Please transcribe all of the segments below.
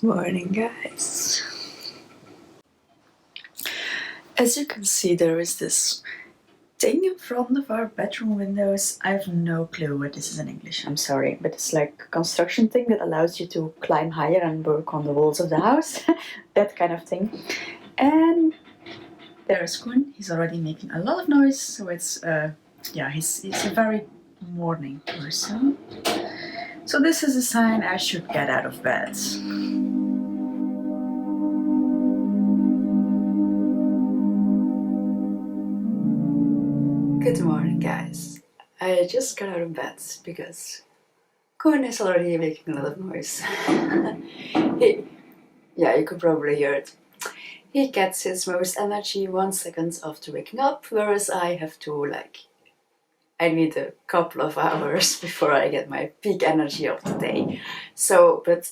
Good morning, guys. As you can see, there is this thing in front of our bedroom windows. I have no clue what this is in English, I'm sorry, but it's like a construction thing that allows you to climb higher and work on the walls of the house. That kind of thing. And there's Koen. He's already making a lot of noise, so it's yeah, he's a very morning person. So this is a sign I should get out of bed. Good morning, guys. I just got out of bed because Koen is already making a lot of noise. Yeah, you could probably hear it. He gets his most energy 1 second after waking up, whereas I have to, I need a couple of hours before I get my peak energy of the day. So, but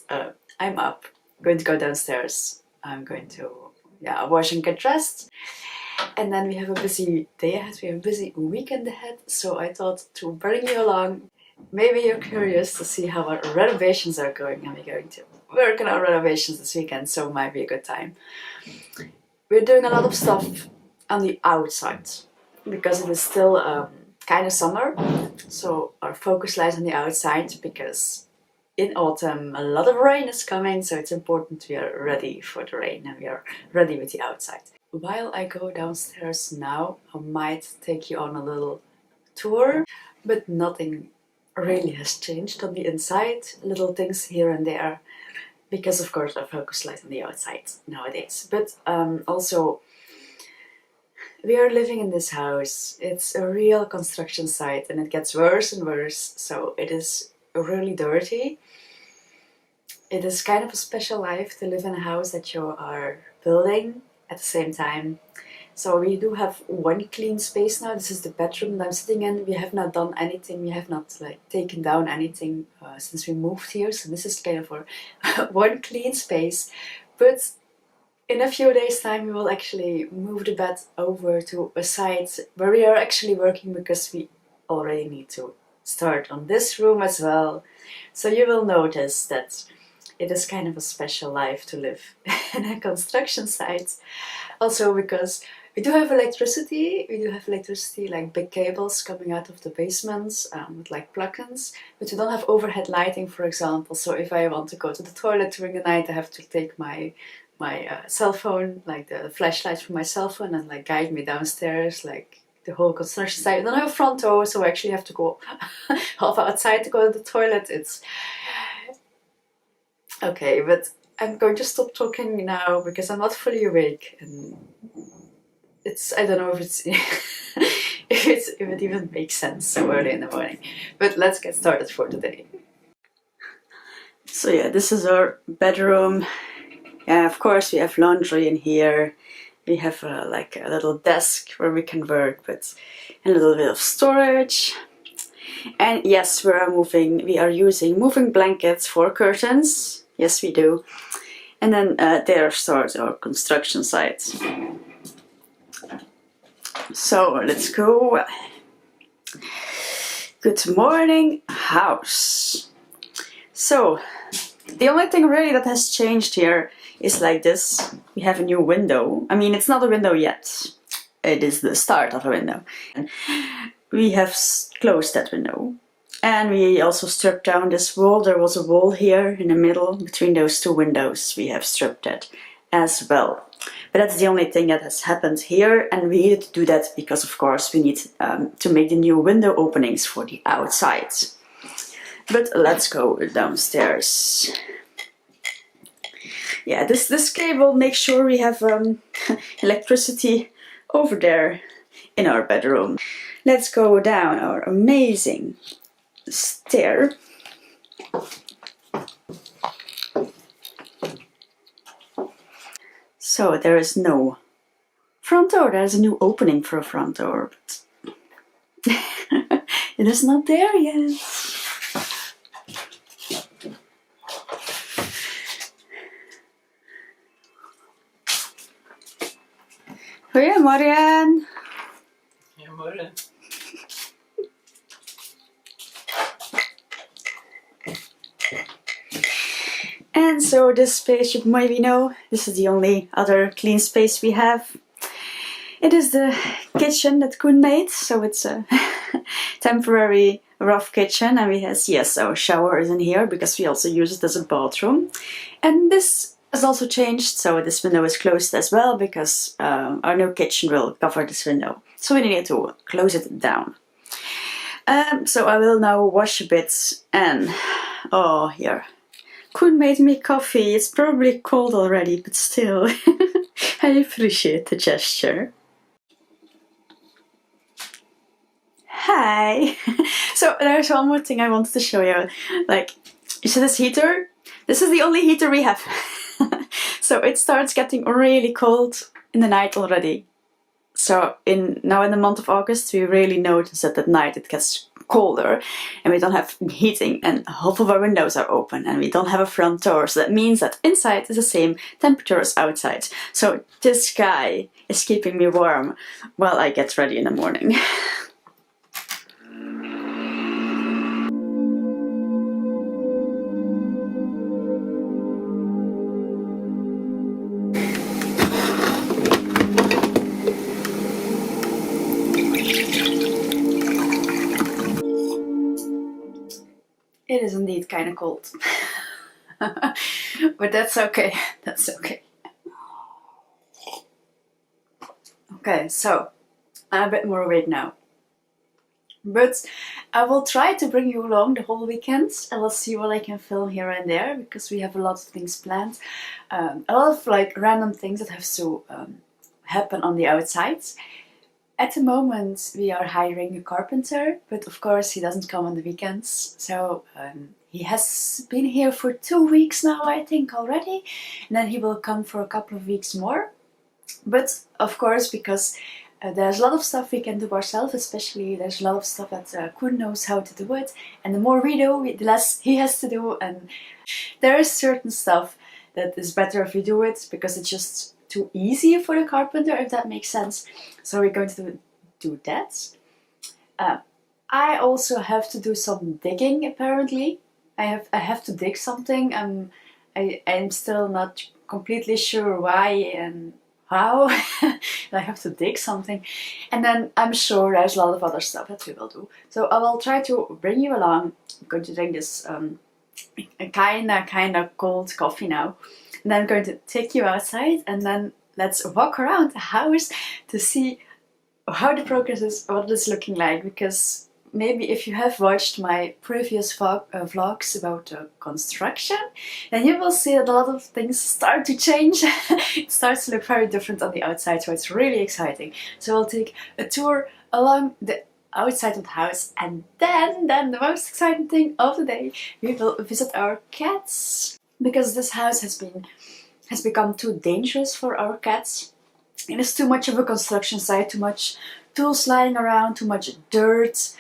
I'm up, going to go downstairs. I'm going to, wash and get dressed. And then we have a busy day ahead, we have a busy weekend ahead, so I thought to bring you along. Maybe you're curious to see how our renovations are going, and we're going to work on our renovations this weekend, so it might be a good time. We're doing a lot of stuff on the outside, because it is still kind of summer, so our focus lies on the outside, because in autumn a lot of rain is coming, so it's important we are ready for the rain and we are ready with the outside. While I go downstairs now, I might take you on a little tour, but nothing really has changed on the inside, little things here and there, because of course our focus lies on the outside nowadays. But also, we are living in this house. It's a real construction site and it gets worse and worse, so it is really dirty. It is kind of a special life to live in a house that you are building at the same time. So we do have one clean space now. This is the bedroom that I'm sitting in. We have not done anything. We have not taken down anything since we moved here. So this is kind of our one clean space. But in a few days' time, we will actually move the bed over to a site where we are actually working, because we already need to start on this room as well. So you will notice that it is kind of a special life to live in a construction site. Also because we do have electricity. We do have electricity, like big cables coming out of the basements with plug-ins, but we don't have overhead lighting, for example. So if I want to go to the toilet during the night, I have to take my cell phone, like the flashlight from my cell phone, and guide me downstairs, like the whole construction site. I don't have a front door, so I actually have to go half outside to go to the toilet. It's okay, but I'm going to stop talking now because I'm not fully awake, and I don't know if it's if it even makes sense so early in the morning. But let's get started for today. So yeah, this is our bedroom. Yeah, of course we have laundry in here. We have a little desk where we can work, but a little bit of storage. And yes, we are using moving blankets for curtains. Yes, we do. And then there starts our construction site. So let's go. Good morning, house. So the only thing really that has changed here is like this. We have a new window. I mean, it's not a window yet. It is the start of a window. And we have closed that window. And we also stripped down this wall. There was a wall here in the middle between those two windows. We have stripped that as well. But that's the only thing that has happened here. And we needed to do that because, of course, we need to make the new window openings for the outside. But let's go downstairs. Yeah, this cable makes sure we have electricity over there in our bedroom. Let's go down our amazing stair. So there is no front door. There's a new opening for a front door, but it is not there yet. Goedemorgen. Goedemorgen. And And so this space, you maybe know, this is the only other clean space we have. It is the kitchen that Koen made, so it's a temporary rough kitchen, and we have, yes, our shower is in here because we also use it as a bathroom. And this has also changed, so this window is closed as well because our new kitchen will cover this window. So we need to close it down. So I will now wash a bit, and oh, here. Koen made me coffee. It's probably cold already, but still, I appreciate the gesture. Hi! So there's one more thing I wanted to show you. Like, you see this heater? This is the only heater we have. So it starts getting really cold in the night already. So now in the month of August, we really notice that at night it gets colder and we don't have heating and half of our windows are open and we don't have a front door. So that means that inside is the same temperature as outside. So this guy is keeping me warm while I get ready in the morning. It is indeed kind of cold. But that's okay. That's okay. Okay, so I'm a bit more awake now. But I will try to bring you along the whole weekend. I will see what I can film here and there because we have a lot of things planned. A lot of like random things that have to happen on the outside. At the moment we are hiring a carpenter, but of course he doesn't come on the weekends. So he has been here for 2 weeks now, I think, already. And then he will come for a couple of weeks more. But of course, because there's a lot of stuff we can do ourselves, especially there's a lot of stuff that Koen knows how to do it. And the more we do, the less he has to do. And there is certain stuff that is better if we do it because it's just too easy for the carpenter, if that makes sense. So we're going to do that. I also have to do some digging apparently. I have to dig something. I'm still not completely sure why and how. I have to dig something. And then I'm sure there's a lot of other stuff that we will do. So I will try to bring you along. I'm going to drink this kinda cold coffee now. And then I'm going to take you outside and then let's walk around the house to see how the progress is, what it's looking like. Because maybe if you have watched my previous vlogs about construction, then you will see that a lot of things start to change. It starts to look very different on the outside, so it's really exciting. So we'll take a tour along the outside of the house, and then the most exciting thing of the day, we will visit our cats. Because this house has become too dangerous for our cats. It is too much of a construction site, too much tools lying around, too much dirt.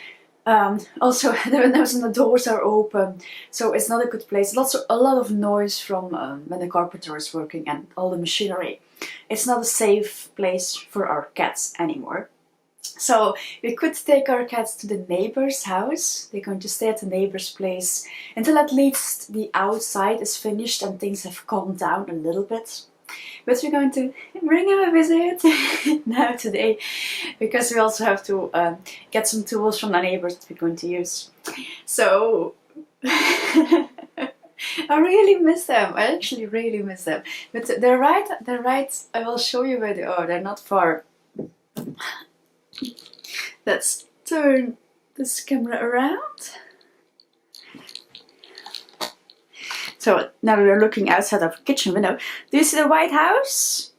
Also, the windows and the doors are open, so it's not a good place. A lot of noise from when the carpenter is working and all the machinery. It's not a safe place for our cats anymore. So we could take our cats to the neighbor's house. They're going to stay at the neighbor's place until at least the outside is finished and things have calmed down a little bit. But we're going to bring him a visit now today, because we also have to get some tools from the neighbors that we're going to use. So I really miss them. I actually really miss them. But they're right. I will show you where they are. They're not far. Let's turn this camera around. So now we're looking outside our kitchen window. Do you see the White House?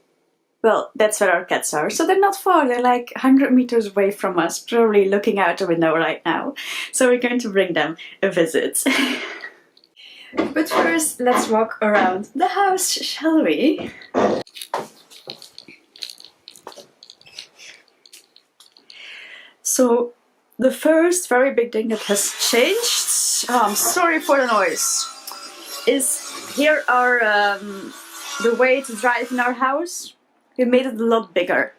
Well, that's where our cats are. So they're not far. They're like 100 meters away from us, probably looking out the window right now. So we're going to bring them a visit. But first, let's walk around the house, shall we? So the first very big thing that has changed, I'm sorry for the noise, is here are the way to drive in our house. We made it a lot bigger.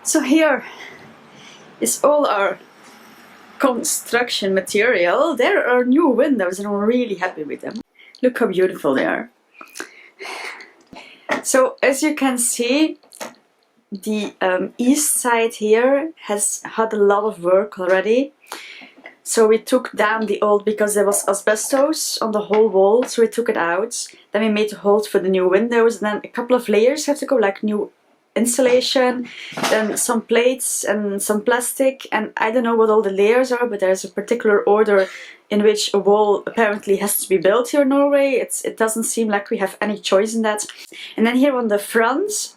So here is all our construction material. There are new windows and I'm really happy with them. Look how beautiful they are. So as you can see, the east side here has had a lot of work already. So we took down the old, because there was asbestos on the whole wall, so we took it out. Then we made the holes for the new windows, and then a couple of layers have to go, like new insulation, then some plates and some plastic, and I don't know what all the layers are, but there's a particular order in which a wall apparently has to be built here in Norway. It doesn't seem like we have any choice in that. And then here on the front,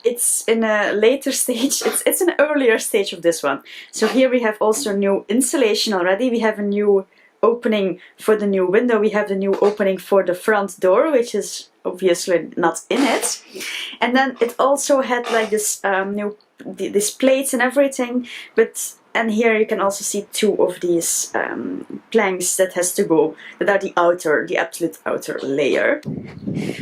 it's in a later stage, it's an earlier stage of this one. So here we have also new insulation already. We have a new opening for the new window. We have the new opening for the front door, which is obviously not in it. And then it also had like this these plates and everything, and here you can also see two of these planks that has to go, that are the absolute outer layer.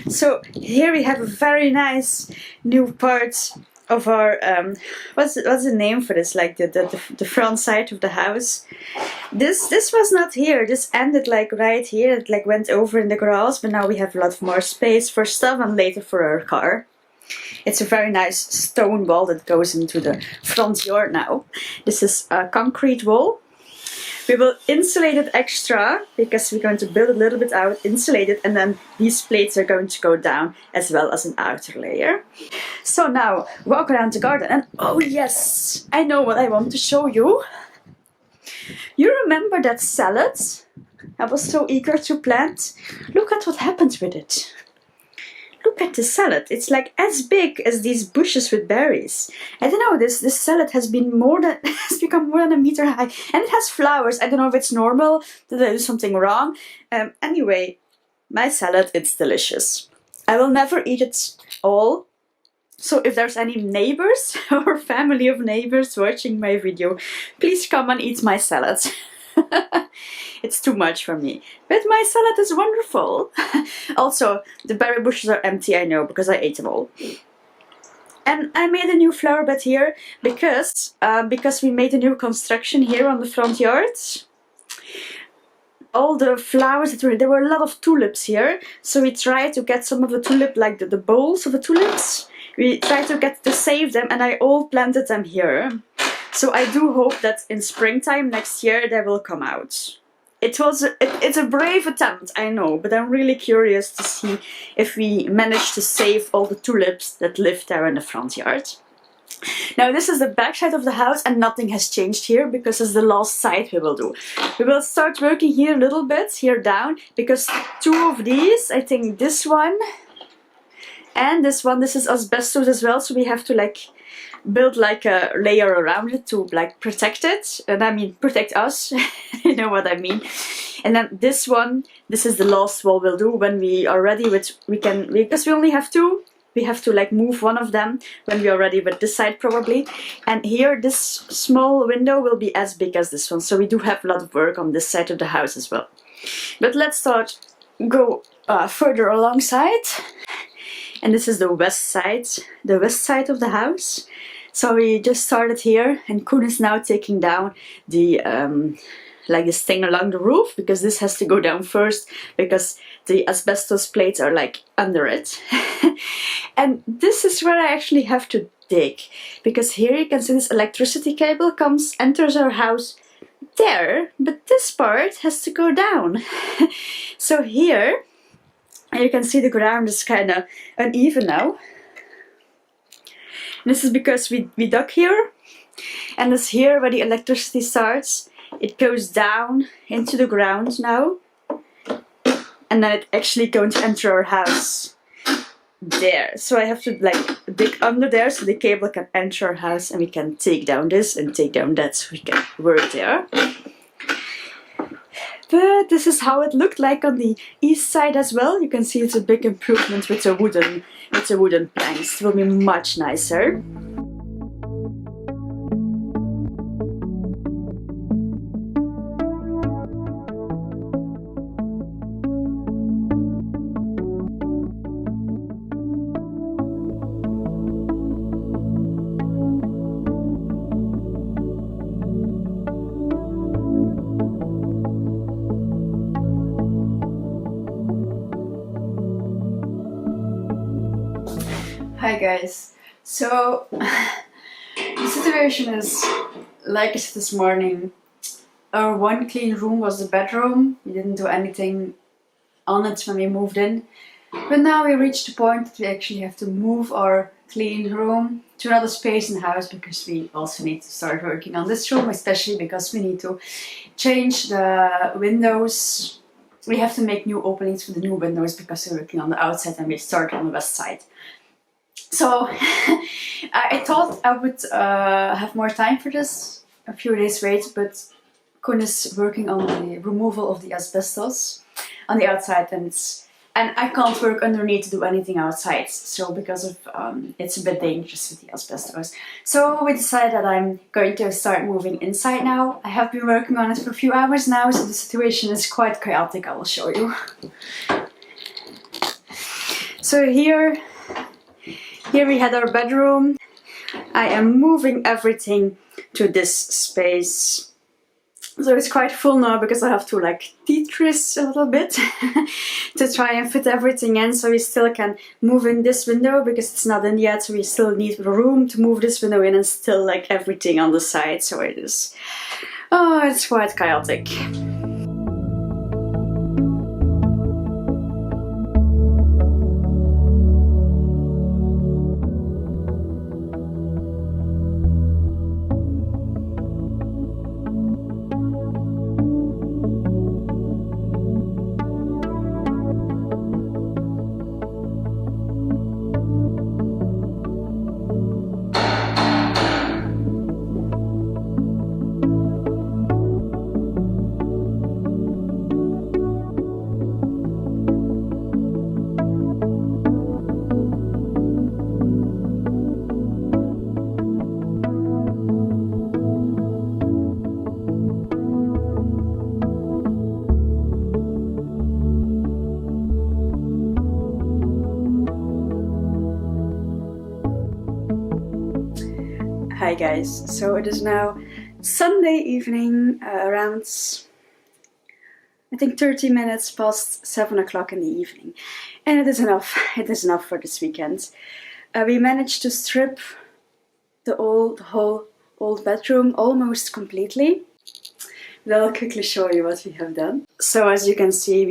So here we have a very nice new part of our, what's the name for this, like the front side of the house. This was not here, this ended like right here, it like went over in the grass, but now we have a lot more space for stuff and later for our car. It's a very nice stone wall that goes into the front yard now. This is a concrete wall. We will insulate it extra because we're going to build a little bit out, insulate it, and then these plates are going to go down as well as an outer layer. So now walk around the garden, and oh yes, I know what I want to show you. You remember that salad I was so eager to plant? Look at what happened with it. Look at the salad. It's like as big as these bushes with berries. I don't know, this salad has become more than a meter high, and it has flowers. I don't know if it's normal, did I do something wrong? Anyway, my salad, it's delicious. I will never eat it all. So if there's any neighbors or family of neighbors watching my video, please come and eat my salad. It's too much for me. But my salad is wonderful. Also, the berry bushes are empty, I know, because I ate them all. And I made a new flower bed here because we made a new construction here on the front yard. All the flowers there were a lot of tulips here, so we tried to get some of the tulip, like the bowls of the tulips. We tried to save them, and I all planted them here. So I do hope that in springtime next year they will come out. It's a brave attempt, I know, but I'm really curious to see if we manage to save all the tulips that live there in the front yard. Now this is the back side of the house, and nothing has changed here because it's the last side we will do. We will start working here a little bit, here down, because two of these, I think this one and this one, this is asbestos as well, so we have to like build like a layer around it to like protect it, and I mean protect us. You know what I mean. And then this one, this is the last wall we'll do when we are ready with, because we only have two, we have to like move one of them when we are ready with this side probably. And here this small window will be as big as this one, so we do have a lot of work on this side of the house as well. But let's go further alongside. And this is the west side of the house. So we just started here, and Koen is now taking down the like this thing along the roof, because this has to go down first because the asbestos plates are like under it. And this is where I actually have to dig, because here you can see this electricity cable enters our house there, but this part has to go down. So here you can see the ground is kind of uneven now. This is because we dug here, and it's here where the electricity starts. It goes down into the ground now, and then it's actually going to enter our house there. So I have to like dig under there so the cable can enter our house, and we can take down this and take down that so we can work there. But this is how it looked like on the east side as well. You can see it's a big improvement with the wooden planks. It will be much nicer. Hi guys. So the situation is, like I said this morning, our one clean room was the bedroom. We didn't do anything on it when we moved in. But now we reached the point that we actually have to move our clean room to another space in the house, because we also need to start working on this room, especially because we need to change the windows. We have to make new openings for the new windows because we're working on the outside and we started on the west side. So I thought I would have more time for this, a few days wait, but Koen is working on the removal of the asbestos on the outside, and I can't work underneath to do anything outside, so because of it's a bit dangerous with the asbestos. So we decided that I'm going to start moving inside now. I have been working on it for a few hours now, so the situation is quite chaotic. I will show you. So here we had our bedroom. I am moving everything to this space. So it's quite full now because I have to like Tetris a little bit to try and fit everything in, so we still can move in this window because it's not in yet, so we still need room to move this window in and still like everything on the side. So it is, oh, it's quite chaotic. Hi guys, so it is now Sunday evening, around I think 30 minutes past 7 o'clock in the evening, and it is enough for this weekend. We managed to strip the whole old bedroom almost completely. But I'll quickly show you what we have done. So as you can see,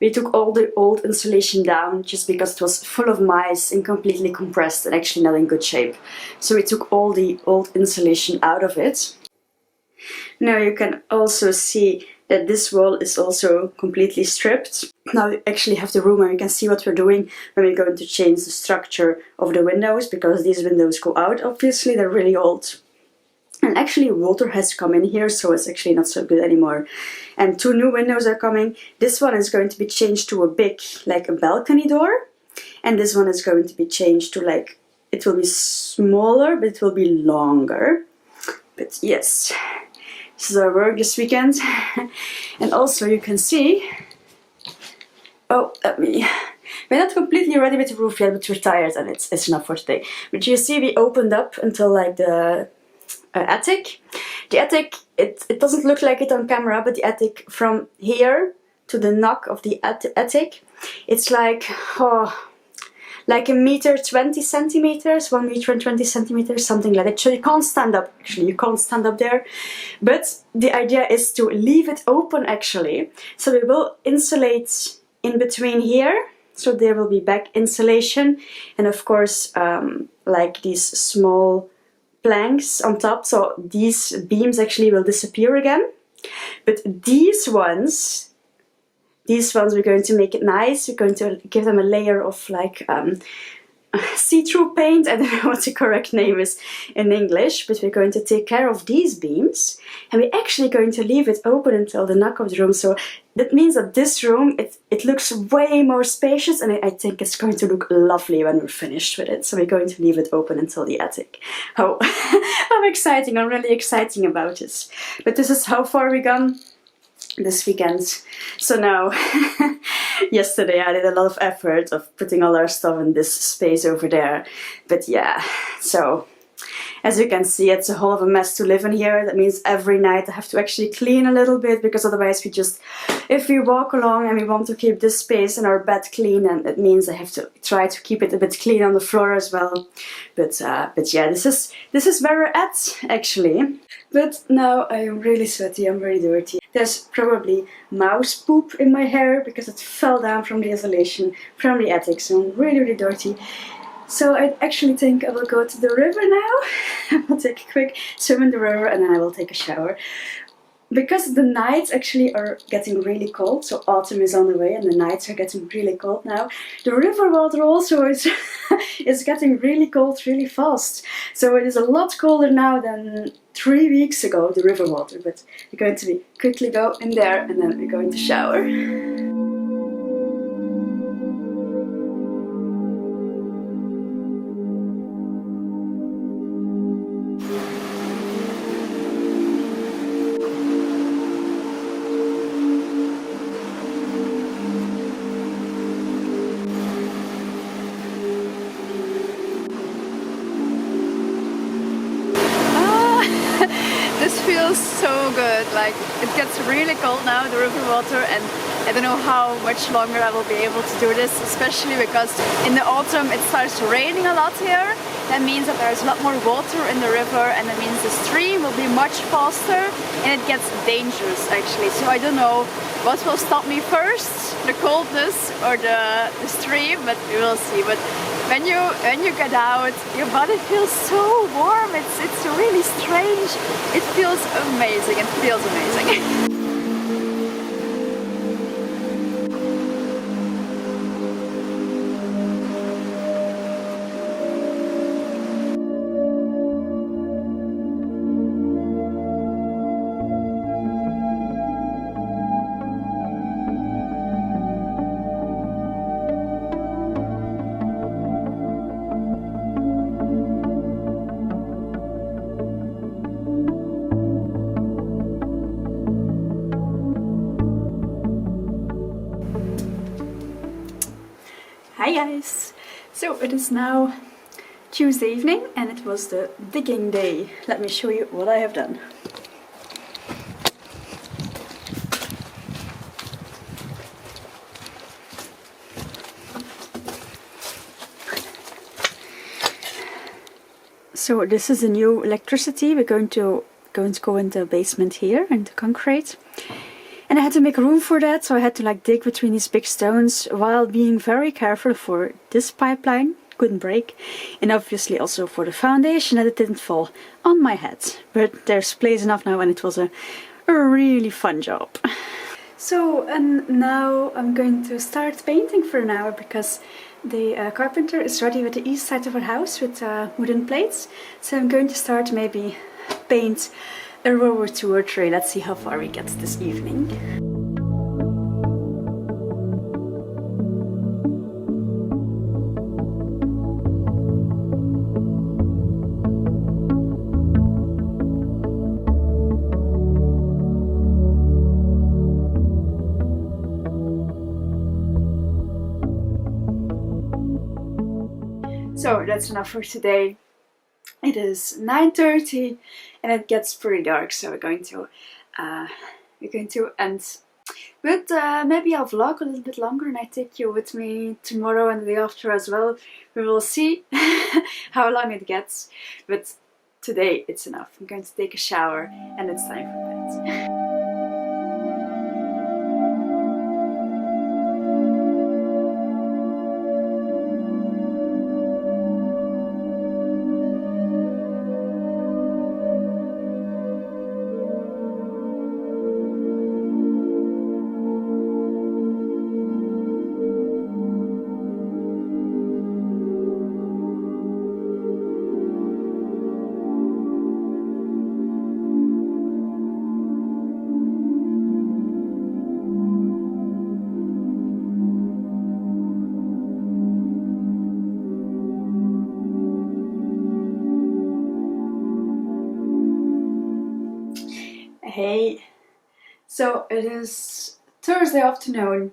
we took all the old insulation down just because it was full of mice and completely compressed and actually not in good shape. So we took all the old insulation out of it. Now you can also see that this wall is also completely stripped. Now we actually have the room and we can see what we're doing when we're going to change the structure of the windows, because these windows go out, obviously, they're really old. And actually water has come in here, so it's actually not so good anymore. And 2 new windows are coming. This one is going to be changed to a big, like a balcony door. And this one is going to be changed to like, it will be smaller, but it will be longer. But yes, this is our work this weekend. And also you can see, oh, we're not completely ready with the roof yet, but we're tired and it's enough for today. But you see we opened up until like the attic. The attic, it doesn't look like it on camera, but the attic from here to the knock of the attic, it's like, like 1.20 centimeters, 1 meter and 20 centimeters, something like that. So you can't stand up, actually, you can't stand up there. But the idea is to leave it open, actually. So we will insulate in between here, so there will be back insulation, and of course, like these small planks on top, so these beams actually will disappear again. But these ones we're going to make it nice. We're going to give them a layer of like see-through paint. I don't know what the correct name is in English, but we're going to take care of these beams, and we're actually going to leave it open until the knock of the room. So that means that this room, it looks way more spacious, and I think it's going to look lovely when we're finished with it. So we're going to leave it open until the attic. Oh, how exciting! I'm really excited about this. But this is how far we gone this weekend. So now, yesterday I did a lot of effort of putting all our stuff in this space over there. But yeah, so As you can see, it's a whole of a mess to live in here. That means every night I have to actually clean a little bit, because otherwise if we walk along and we want to keep this space and our bed clean, and it means I have to try to keep it a bit clean on the floor as well. But yeah, this is where we're at actually. But now I am really sweaty, I'm very dirty. There's probably mouse poop in my hair because it fell down from the isolation from the attic, so I'm really dirty. So I actually think I will go to the river now. I will take a quick swim in the river and then I will take a shower. Because the nights actually are getting really cold, so autumn is on the way and the nights are getting really cold now. The river water also is getting really cold really fast. So it is a lot colder now than 3 weeks ago, the river water. But we're going to quickly go in there and then we're going to shower. This feels so good. Like, it gets really cold now, the river water, and I don't know how much longer I will be able to do this, especially because in the autumn it starts raining a lot here. That means that there's a lot more water in the river, and that means the stream will be much faster and it gets dangerous actually. So I don't know what will stop me first, the coldness or the stream, but we will see. But when you get out, your body feels so warm. It's really strange. It feels amazing. It feels amazing. Hi guys! So it is now Tuesday evening and it was the digging day. Let me show you what I have done. So this is the new electricity. We're going to go into the basement here in the concrete. And I had to make room for that, so I had to dig between these big stones while being very careful for this pipeline couldn't break, and obviously also for the foundation that it didn't fall on my head. But there's place enough now, and it was a really fun job. So, and now I'm going to start painting for an hour because the carpenter is ready with the east side of our house with wooden plates. So I'm going to start maybe paint a row or 2 or 3. Let's see how far we get this evening. So that's enough for today. It is 9:30 and it gets pretty dark, so we're going to end. But maybe I'll vlog a little bit longer and I take you with me tomorrow and the day after as well. We will see how long it gets. But today it's enough. I'm going to take a shower and it's time for bed. Hey, so it is Thursday afternoon.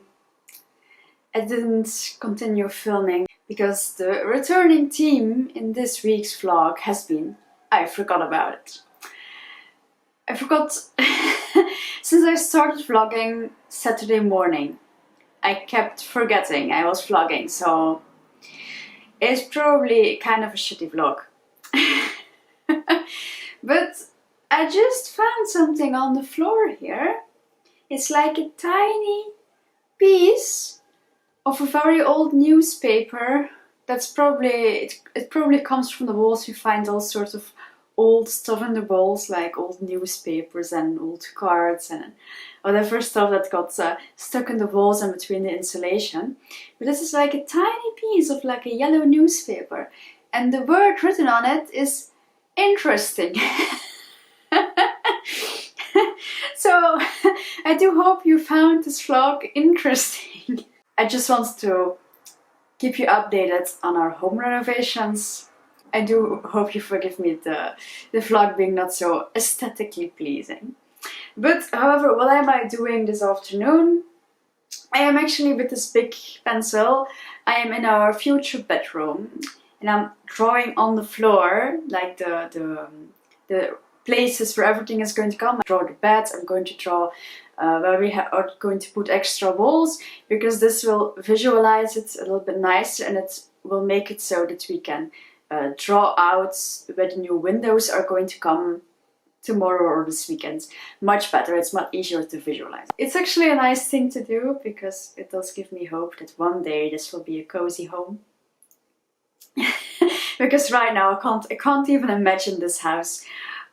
I didn't continue filming because the returning theme in this week's vlog has been I forgot about it. I forgot since I started vlogging Saturday morning. I kept forgetting I was vlogging, so it's probably kind of a shitty vlog. But I just found something on the floor here. It's like a tiny piece of a very old newspaper. That's probably, it probably comes from the walls. You find all sorts of old stuff in the walls, like old newspapers and old cards and whatever stuff that got stuck in the walls and between the insulation. But this is like a tiny piece of like a yellow newspaper, and the word written on it is interesting. So I do hope you found this vlog interesting. I just want to keep you updated on our home renovations. I do hope you forgive me the vlog being not so aesthetically pleasing. But however, what am I doing this afternoon? I am actually, with this big pencil, I am in our future bedroom and I'm drawing on the floor like the places where everything is going to come. I draw the bed, I'm going to draw where we are going to put extra walls, because this will visualize it a little bit nicer and it will make it so that we can draw out where the new windows are going to come tomorrow or this weekend. Much better, it's much easier to visualize. It's actually a nice thing to do because it does give me hope that one day this will be a cozy home. Because right now I can't even imagine this house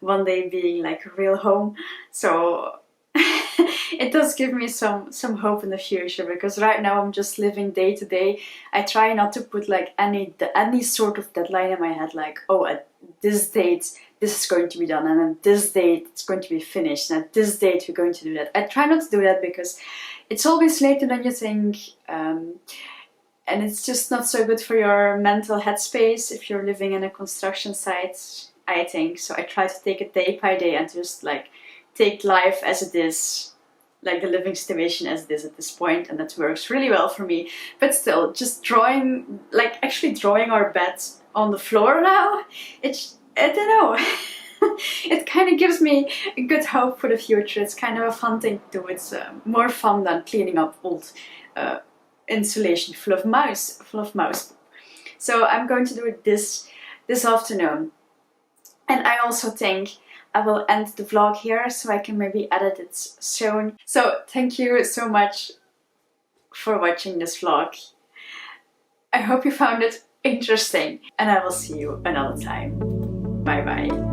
one day being like a real home. So it does give me some hope in the future, because right now I'm just living day to day. I try not to put like any sort of deadline in my head, like, oh, at this date this is going to be done, and at this date it's going to be finished, and at this date we're going to do that. I try not to do that because it's always later than you think, and it's just not so good for your mental headspace if you're living in a construction site, I think. So I try to take it day by day and just like take life as it is, like the living situation as it is at this point, and that works really well for me. But still, just drawing, like actually drawing our bed on the floor now, I don't know, it kind of gives me a good hope for the future. It's kind of a fun thing to do. It's more fun than cleaning up old insulation full of mouse. So I'm going to do it this afternoon. And I also think I will end the vlog here so I can maybe edit it soon. So thank you so much for watching this vlog. I hope you found it interesting, and I will see you another time. Bye bye.